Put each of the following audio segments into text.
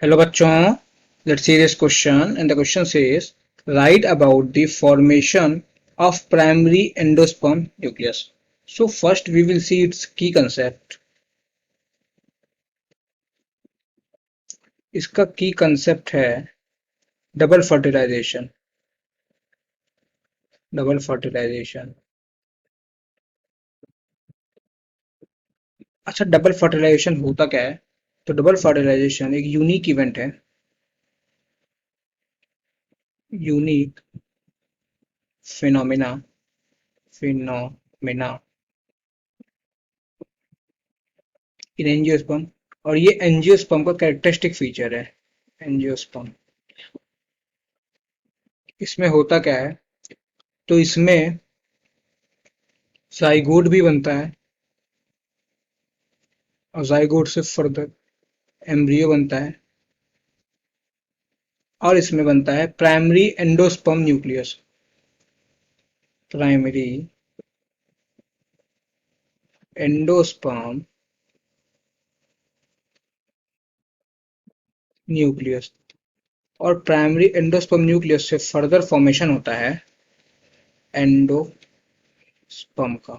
Hello bachon, let's see this question and the question says write about the formation of primary endosperm nucleus. So first we will see its key concept. इसका key concept है double fertilization. Double fertilization. अच्छा, double fertilization होता क्या है? तो double fertilization एक unique event है। Unique phenomena phenomena in angiosperm. और ये एंजियोस्पर्म का कैरेक्टरिस्टिक फीचर है। एंजियोस्पर्म इसमें होता क्या है? तो इसमें जाइगोट भी बनता है और जाइगोट से फर्दर एम्ब्रियो बनता है और इसमें बनता है primary endosperm nucleus. Primary endosperm nucleus. और प्राइमरी एंडोस्पर्म न्यूक्लियस से फर्दर फॉर्मेशन होता है एंडोस्पर्म का।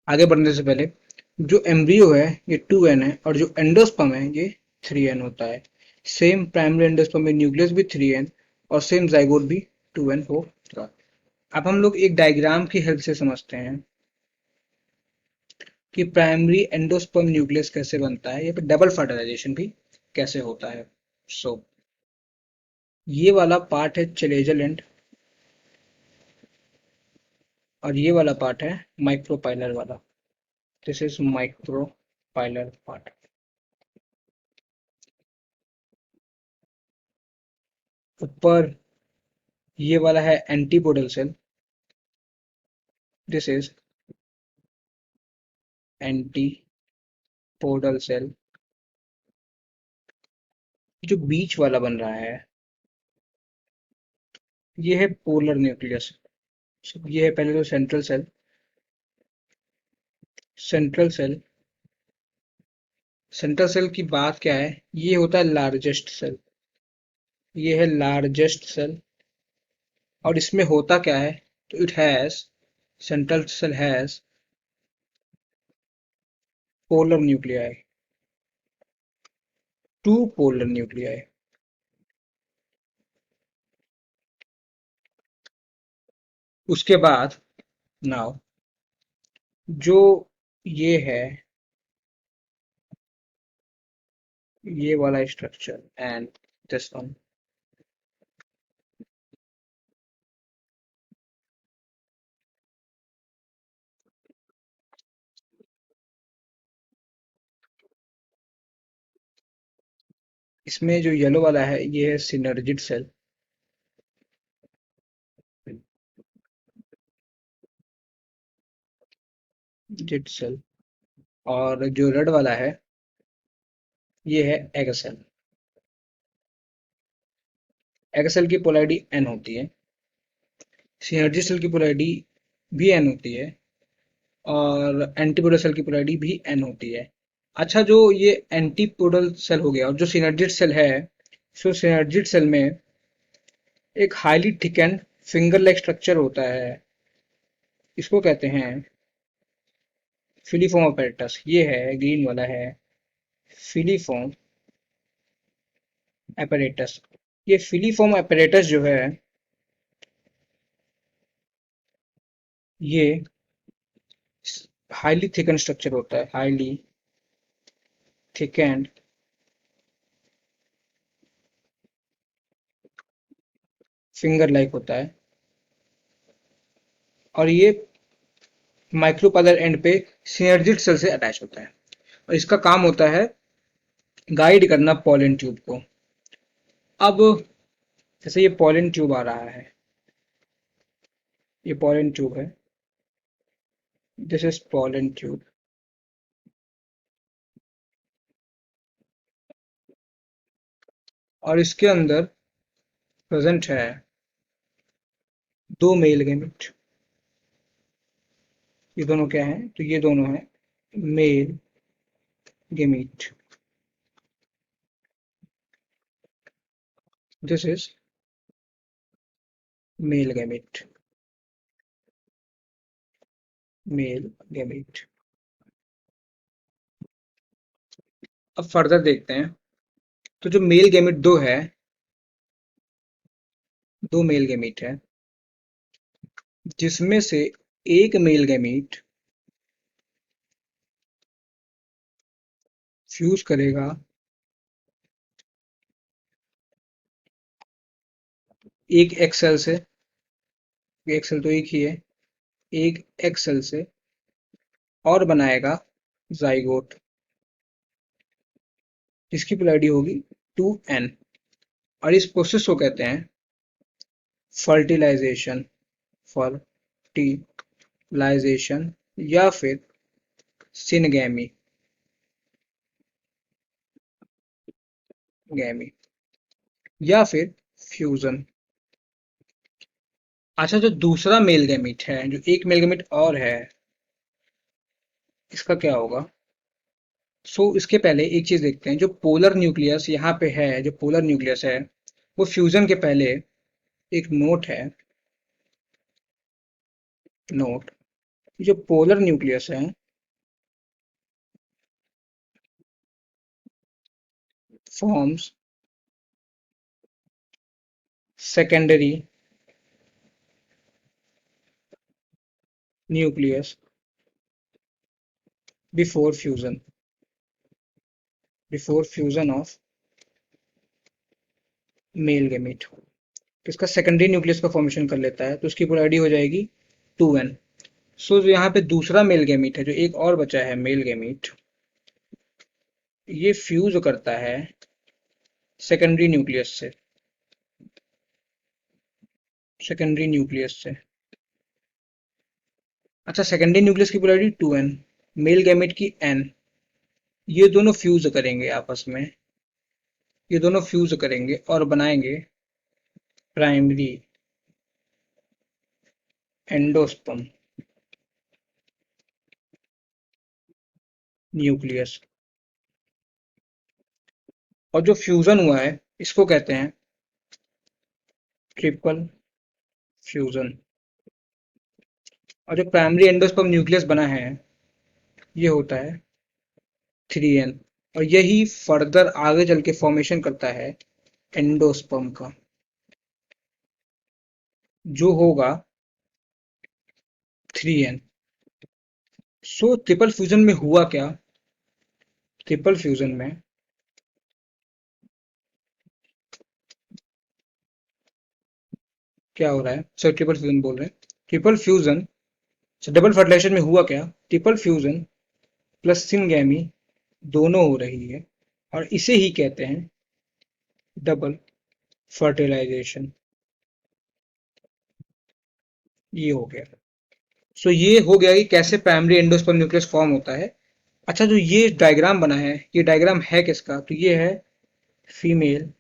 आगे बढ़ने से पहले जो एम्ब्रियो है ये 2n है और जो एंडोस्पर्म है ये 3n होता है। सेम प्राइमरी एंडोस्पर्म में न्यूक्लियस भी 3n और सेम जाइगोट भी 2n होगा। अब हम लोग एक डायग्राम की हेल्प से समझते हैं कि प्राइमरी एंडोस्पर्म न्यूक्लियस कैसे बनता है या फिर डबल फर्टिलाइजेशन भी कैसे होता है। सो ये वाला पार्ट है चलेजल एंड और ये वाला पार्ट है माइक्रोपाइलर वाला। This is micropylar part. ऊपर ये वाला है antipodal cell. This is antipodal cell. जो बीच वाला बन रहा है ये है पोलर न्यूक्लियस। ये है पहले तो central cell. Central cell central cell की बात क्या है? ये होता है लार्जेस्ट सेल। ये है लार्जेस्ट सेल। और इसमें होता क्या है? तो it has central cell has polar nuclei. Two polar nuclei. उसके बाद नाउ जो ये है ये वाला स्ट्रक्चर एंड दिस वन। इसमें जो येलो वाला है ये है सिनर्जिड सेल। जिड सेल। और जो रेड वाला है ये है एग सेल। एग सेल की पोलैरिटी एन होती है। सिनर्जी सेल की पोलैरिटी भी एन होती है और एंटीपोडल सेल की पोलैरिटी भी एन होती है। अच्छा, जो ये एंटीपोडल सेल हो गया और जो सिनर्जिड सेल है, सो सिनर्जिड सेल में एक highly thicken finger like structure होता है। इसको कहते हैं फिलीफॉर्म अपैरेटस। ये है ग्रीन वाला है फिलीफॉर्म अपैरेटस। ये फिलीफॉर्म अपैरेटस जो है ये हाईली थिकन स्ट्रक्चर होता है। हाईली थिकन फिंगर लाइक होता है और ये माइक्रोपाइलर एंड पे सिनर्जिड सेल से अटैच होता है। और इसका काम होता है गाइड करना पॉलन ट्यूब को। अब जैसे ये पॉलन ट्यूब आ रहा है, ये पॉलन ट्यूब है। This is pollen tube. और इसके अंदर प्रेजेंट है दो मेल गेमिट। ये दोनों क्या हैं? तो ये दोनों हैं male gamete. This is male gamete. Male gamete. अब फर्दर देखते हैं। तो जो मेल गैमेट दो है, दो मेल गैमेट है, जिसमें से एक मेल गैमेट फ्यूज करेगा एक एक्सेल से, एक्सेल तो एक ही है, एक एक्सेल से, और बनाएगा जाइगोट, जिसकी पोलैरिटी होगी 2n। और इस प्रोसेस को कहते हैं फर्टिलाइजेशन, फर्टिलाइजेशन, या फिर सिनगैमी, गैमी, या फिर फ्यूजन। अच्छा, जो दूसरा मेल गैमीट है, जो एक मेल गैमीट और है, इसका क्या होगा? सो इसके पहले एक चीज देखते हैं। जो पोलर न्यूक्लियस यहाँ पे है, जो पोलर न्यूक्लियस है, वो फ्यूजन के पहले एक नोट है, नोट। जो पोलर न्यूक्लियस है forms secondary nucleus before fusion, before fusion of male gamete. इसका सेकेंडरी न्यूक्लियस का फॉर्मेशन कर लेता है, तो उसकी पोलैरिटी हो जाएगी 2n। सो जो यहाँ पे दूसरा मेल गैमीट है, जो एक और बचा है मेल गैमीट, ये फ्यूज करता है सेकेंडरी न्यूक्लियस से, सेकेंडरी न्यूक्लियस से। अच्छा, सेकेंडरी न्यूक्लियस की पोलैरिटी 2n, मेल गैमेट की n। ये दोनों फ्यूज करेंगे आपस में, ये दोनों फ्यूज करेंगे और बनाएंगे प्राइमरी एंडोस्पर्म न्यूक्लियस। और जो फ्यूजन हुआ है, इसको कहते हैं ट्रिपल फ्यूजन। और जो प्राइमरी एंडोस्पर्म न्यूक्लियस बना है, ये होता है 3n। और यही फर्दर आगे चल के फॉर्मेशन करता है एंडोस्पर्म का, जो होगा 3n। सो ट्रिपल फ्यूजन में हुआ क्या? ट्रिपल फ्यूजन में क्या हो रहा है? सर, ट्रिपल फ्यूजन बोल रहे हैं। ट्रिपल फ्यूजन, डबल फर्टिलाइजेशन में हुआ क्या? ट्रिपल फ्यूजन प्लस सिनगैमी दोनों हो रही है, और इसे ही कहते हैं डबल फर्टिलाइजेशन। ये हो गया। सो ये हो गया कि कैसे प्राइमरी एंडोस्पर्म न्यूक्लियस फॉर्म होता है। अच्छा, जो ये डायग्राम बना है, ये डायग्राम है किसका? तो ये है फीमेल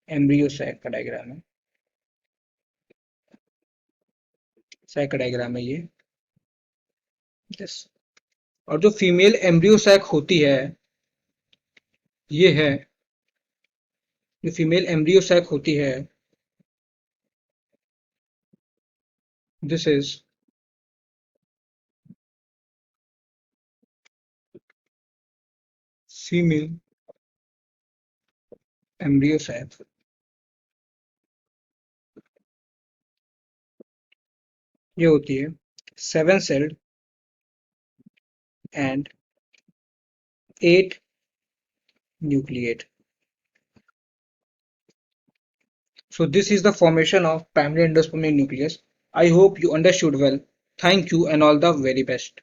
एम्ब्रियो सैक का डायग्राम है, सैक का डायग्राम है ये। यस। और जो फीमेल एम्ब्रियो सैक होती है, ये है, जो फीमेल एम्ब्रियो सैक होती है, this is female embryo sac. ये होती है 7 celled and 8 nucleate. So this is the formation of primary endospermic nucleus. I hope you understood well. Thank you and all the very best.